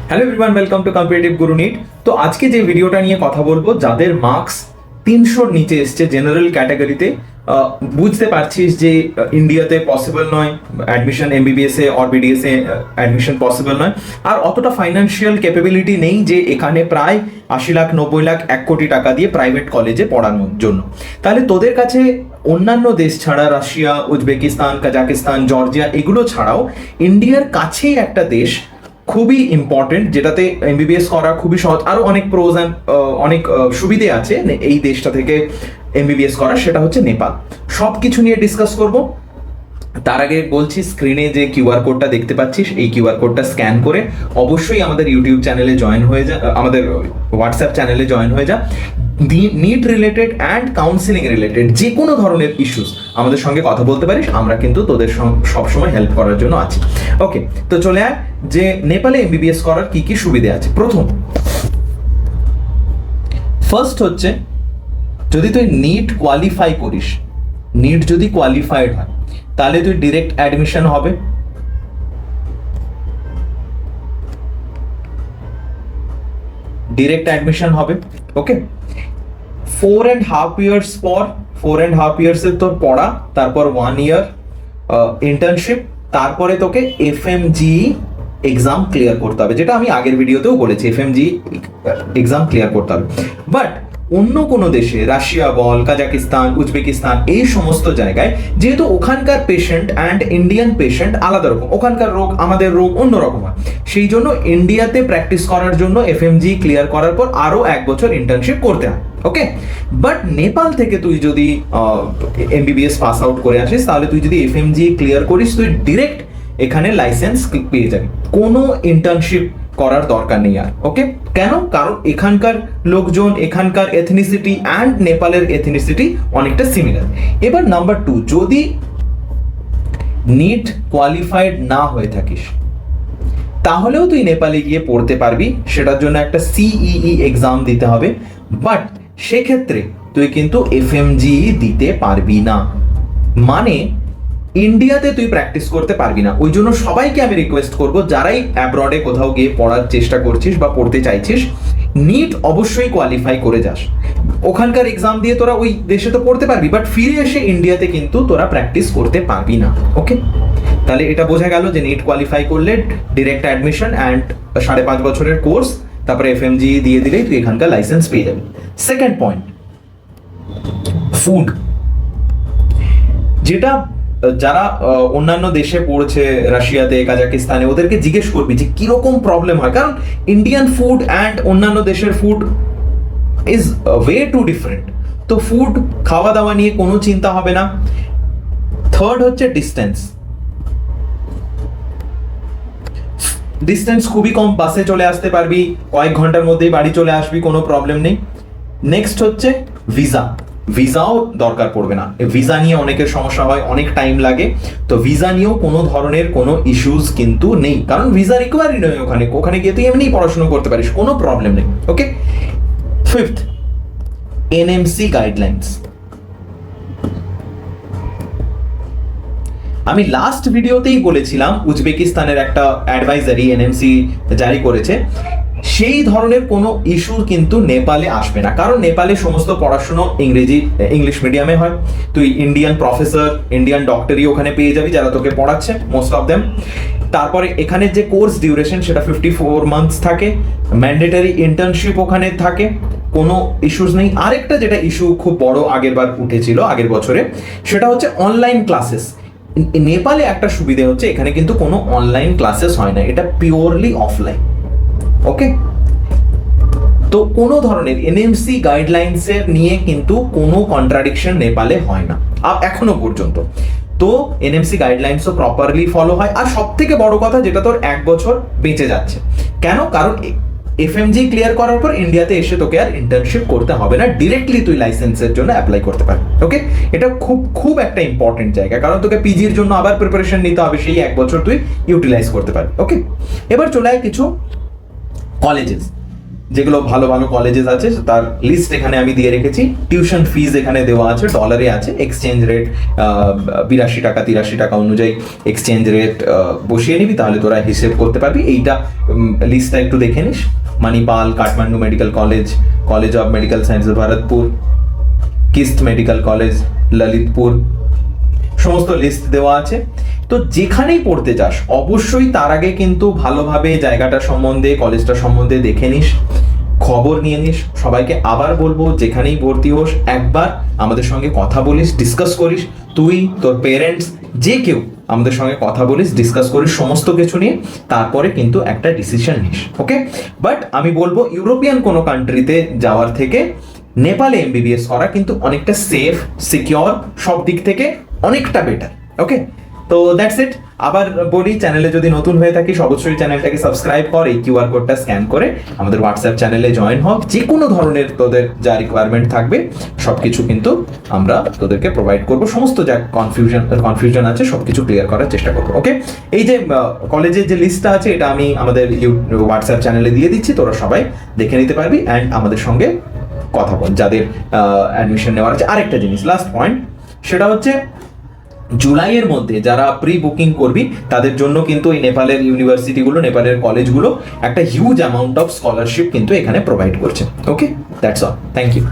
Hello everyone, welcome to competitive Guru NEET. তো আজকে যে ভিডিওটা নিয়ে কথা বলবো, যাদের মার্কস 300-র নিচে এসছে জেনারেল ক্যাটাগরিতে, বুঝতে পারছিস যে ইন্ডিয়াতে পসিবল নয় admission, MBBS a or BDS A admission possible নয়, আর অতটা ফাইন্যান্সিয়াল ক্যাপাবিলিটি নেই যে এখানে প্রায় 80 লাখ 90 লাখ 1 কোটি টাকা দিয়ে প্রাইভেট কলেজে পড়ানোর জন্য। তাহলে তোদের কাছে অন্যান্য দেশ ছাড়া, রাশিয়া, উজবেকিস্তান, কাজাকিস্তান, জর্জিয়া, এগুলো ছাড়াও ইন্ডিয়ার কাছেই একটা দেশ খুবই ইম্পর্টেন্ট, যেটাতে এমবিবিএস করা খুবই সহজ, আরো অনেক প্রোজ অ্যান্ড অনেক সুবিধে আছে এই দেশটা থেকে এমবিবিএস করা, সেটা হচ্ছে নেপাল। সব কিছু নিয়ে ডিসকাস করব। তার আগে বলছি, স্ক্রিনে যে কিউআর কোডটা দেখতে পাচ্ছিস, এই কিউআর কোডটা স্ক্যান করে অবশ্যই আমাদের ইউটিউব চ্যানেলে জয়েন হয়ে যা, আমাদের হোয়াটসঅ্যাপ চ্যানেলে জয়েন হয়ে যা। NEET related and counselling related যে কোনো ধরনের ইস্যুস আমাদের সঙ্গে কথা বলতে পারিস, আমরা কিন্তু তোদের সবসময় হেল্প করার জন্য আছি। ওকে, তো চলে আয় যে নেপালে এমবিবিএস করার কি কি সুবিধে আছে। ফার্স্ট হচ্ছে, যদি তুই নিট কোয়ালিফাই করিস, নিট যদি কোয়ালিফাইড হয়, তাহলে তুই ডিরেক্ট অ্যাডমিশন হবে। ডিরেক্ট অ্যাডমিশন হবে। ওকে, 4.5 ইয়ার্স পর, 4.5 ইয়ার্সের তোর পড়া, তারপর 1 ইয়ার ইন্টার্নশিপ, তারপরে তোকে এফএমজি এক্সাম ক্লিয়ার করতে হবে, যেটা আমি আগের ভিডিওতেও বলেছি, এফএমজি এক্সাম ক্লিয়ার করতে হবে। বাট অন্য কোনো দেশে, রাশিয়া বল, কাজাকিস্তান, উজবেকিস্তান, এই সমস্ত জায়গায় যেহেতু ওখানকার পেশেন্ট অ্যান্ড ইন্ডিয়ান পেশেন্ট আলাদা রকম, ওখানকার রোগ আমাদের রোগ অন্যরকম হয়, সেই জন্য ইন্ডিয়াতে প্র্যাকটিস করার জন্য এফএমজি ক্লিয়ার করার পর আরো 1 বছর ইন্টার্নশিপ করতে হয়। ওকে, বাট নেপাল থেকে তুই যদি এমবিবিএস পাস আউট করে আসিস, তাহলে তুই যদি এফএমজি ক্লিয়ার করিস, তুই ডিরেক্ট এখানে লাইসেন্স পেয়ে যাবি, কোনো ইন্টার্নশিপ করার দরকার নেই আর। ওকে, কেন? কারণ এখানকার লোকজন, এখানকার এথনিসিটি অ্যান্ড নেপালের এথনিসিটি অনেকটা সিমিলার। এবার নাম্বার 2, যদি নিট কোয়ালিফাইড না হয়ে থাকিস, তাহলেও তুই নেপালে গিয়ে পড়তে পারবি, সেটার জন্য একটা সিইই এক্সাম দিতে হবে, বাট সেক্ষেত্রে তুই কিন্তু এফএমজি দিতে পারবি না, মানে ইন্ডিয়াতে তুই প্র্যাকটিস করতে পারবি না। ওই জন্য সবাইকে আমি রিকোয়েস্ট করব, যারাই অ্যাব্রডে কোথাও গিয়ে পড়ার চেষ্টা করছিস বা পড়তে চাইছিস, নিট অবশ্যই কোয়ালিফাই করে যাস। ওখানকার এক্সাম দিয়ে তোরা ওই দেশে তো পড়তে পারবি, বাট ফিরে এসে ইন্ডিয়াতে কিন্তু তোরা প্র্যাকটিস করতে পারবি না। ওকে, তাহলে এটা বোঝা গেল যে নিট কোয়ালিফাই করলে ডিরেক্ট অ্যাডমিশন অ্যান্ড 5.5 বছরের কোর্স, তারপরে এফএমজি দিয়ে দিলেই তুই এখানকার লাইসেন্স পেয়ে যাবি। সেকেন্ড পয়েন্ট, ফুড, যেটা যারা অন্যান্য দেশে পড়ছে, রাশিয়াতে, কাজাকিস্তানে, ওদেরকে জিজ্ঞেস করবি যে কিরকম প্রবলেম হয়, কারণ ইন্ডিয়ান ফুড অ্যান্ড অন্যান্য দেশের food is way to different. তো ফুড, খাওয়া দাওয়া নিয়ে কোনো চিন্তা হবে না। থার্ড হচ্ছে ডিস্টেন্স, ডিস্টেন্স খুবই কম, বাসে চলে আসতে পারবি, কয়েক ঘন্টার মধ্যেই বাড়ি চলে আসবি, কোনো প্রবলেম নেই। নেক্সট হচ্ছে ভিসা, ভিসাও দরকার পড়বে না। ভিসা নিয়ে অনেকের সমস্যা হয়, অনেক টাইম লাগে, তো ভিসা নিয়েও কোনো ধরনের কোনো ইস্যুস কিন্তু নেই, কারণ ভিসা রিকোয়ারি নয় ওখানে, ওখানে গিয়ে তুই এমনি পড়াশোনা করতে পারিস, কোনো প্রবলেম নেই। ওকে, ফিফথ, এনএমসি গাইডলাইন্স। আমি লাস্ট ভিডিওতেই বলেছিলাম, উজবেকিস্তানের একটা অ্যাডভাইজারি এনএমসি জারি করেছে, সেই ধরনের কোনো ইস্যু কিন্তু নেপালে আসবে না, কারণ নেপালে সমস্ত পড়াশুনো ইংলিশ মিডিয়ামে হয়। তুই ইন্ডিয়ান প্রফেসর, ইন্ডিয়ান ডক্টরই ওখানে পেয়ে যাবি, যারা তোকে পড়াচ্ছে, মোস্ট অফ দেম। তারপরে এখানে যে কোর্স ডিউরেশন, সেটা 54 মান্থস থাকে, ম্যান্ডেটারি ইন্টার্নশিপ ওখানে থাকে, কোনো ইস্যুস নেই। আরেকটা যেটা ইস্যু খুব বড় আগের বার উঠেছিল, আগের বছরে, সেটা হচ্ছে অনলাইন ক্লাসেস। নেপালে একটা সুবিধা হচ্ছে, এখানে কিন্তু কোনো অনলাইন ক্লাসেস হয় না, এটা পিওরলি অফলাইন। ওকে, তো কোনো ধরনের এনএমসি গাইডলাইন্সের নিয়ে কিন্তু কোনো কন্ট্রাডিকশন নেপালে হয় না এখনো পর্যন্ত। তো এনএমসি গাইডলাইন্সও প্রপারলি ফলো হয়, আর সব থেকে বড় কথা, যেটা তোর 1 বছর বেঁচে যাচ্ছে। কেন? কারণ এফএমজি ক্লিয়ার করার পর ইন্ডিয়াতে এসে তোকে আর ইন্টার্নশিপ করতে হবে না, ডিরেক্টলি তুই লাইসেন্সের জন্য অ্যাপ্লাই করতে পারবি। ওকে, এটা খুব খুব একটা ইম্পর্টেন্ট জায়গা, কারণ তোকে পিজির জন্য আবার প্রিপারেশন নিতে হবে, সেই 1 বছর তুই ইউটিলাইজ করতে পারবি। ওকে, এবার চলে আয় কিছু কলেজেস। যেগুলো ভালো ভালো কলেজেস আছে তার লিস্ট এখানে আমি দিয়ে রেখেছি। টিউশন ফিজ এখানে দেওয়া আছে, ডলারে আছে, এক্সচেঞ্জ রেট 82 টাকা 83 টাকা অনুযায়ী এক্সচেঞ্জ রেট বসিয়ে নিবি, তাহলে তোরা হিসেব করতে পারবি। এইটা লিস্টটা একটু দেখে নিস। Manipal, Kathmandu medical college, college of medical science Bharatpur, কিস্ট medical college Lalitpur, সমস্ত লিস্ট দেওয়া আছে। তো যেখানেই পড়তে যাস অবশ্যই তার আগে কিন্তু ভালোভাবে জায়গাটা সম্বন্ধে, কলেজটা সম্বন্ধে দেখে নিস, খবর নিয়ে নিস। সবাইকে আবার বলবো, যেখানেই ভর্তি হোস একবার আমাদের সঙ্গে কথা বলিস, ডিসকাস করিস, তুই, তোর পেরেন্টস, যে কেউ আমাদের সঙ্গে কথা বলিস, ডিসকাস করিস সমস্ত কিছু নিয়ে, তারপরে কিন্তু একটা ডিসিশন নিস, ওকে? বাট আমি বলবো ইউরোপিয়ান কোনো কান্ট্রিতে যাওয়ার থেকে নেপালে এমবিবিএস করা কিন্তু অনেকটা সেফ, সিকিওর, সব দিক থেকে অনেকটা বেটার, ওকে? তো দ্যাটস ইট। আবার বলি, চ্যানেলে যদি নতুন হয়ে থাকিস অবশ্যই চ্যানেলটাকে সাবস্ক্রাইব কর, এই কিউআর কোডটা স্ক্যান করে আমাদের হোয়াটসঅ্যাপ চ্যানেলে জয়েন হ। যে কোনো ধরনের তোদের যা রিকোয়ারমেন্ট থাকবে সবকিছু কিন্তু আমরা তোদেরকে প্রোভাইড করব, সমস্ত যা কনফিউশন আছে সবকিছু ক্লিয়ার করার চেষ্টা করবো, ওকে? এই যে কলেজের যে লিস্টটা আছে এটা আমি আমাদের হোয়াটসঅ্যাপ চ্যানেলে দিয়ে দিচ্ছি, তোরা সবাই দেখে নিতে পারবি অ্যান্ড আমাদের সঙ্গে কথা বল যাদের অ্যাডমিশন নেওয়ার আছে। আরেকটা জিনিস, লাস্ট পয়েন্ট, সেটা হচ্ছে জুলাইয়ের মধ্যে যারা প্রি বুকিং করবি তাদের জন্য কিন্তু এই নেপালের ইউনিভার্সিটিগুলো, নেপালের কলেজগুলো একটা হিউজ অ্যামাউন্ট অফ স্কলারশিপ কিন্তু এখানে প্রোভাইড করছে, okay? That's all, thank you.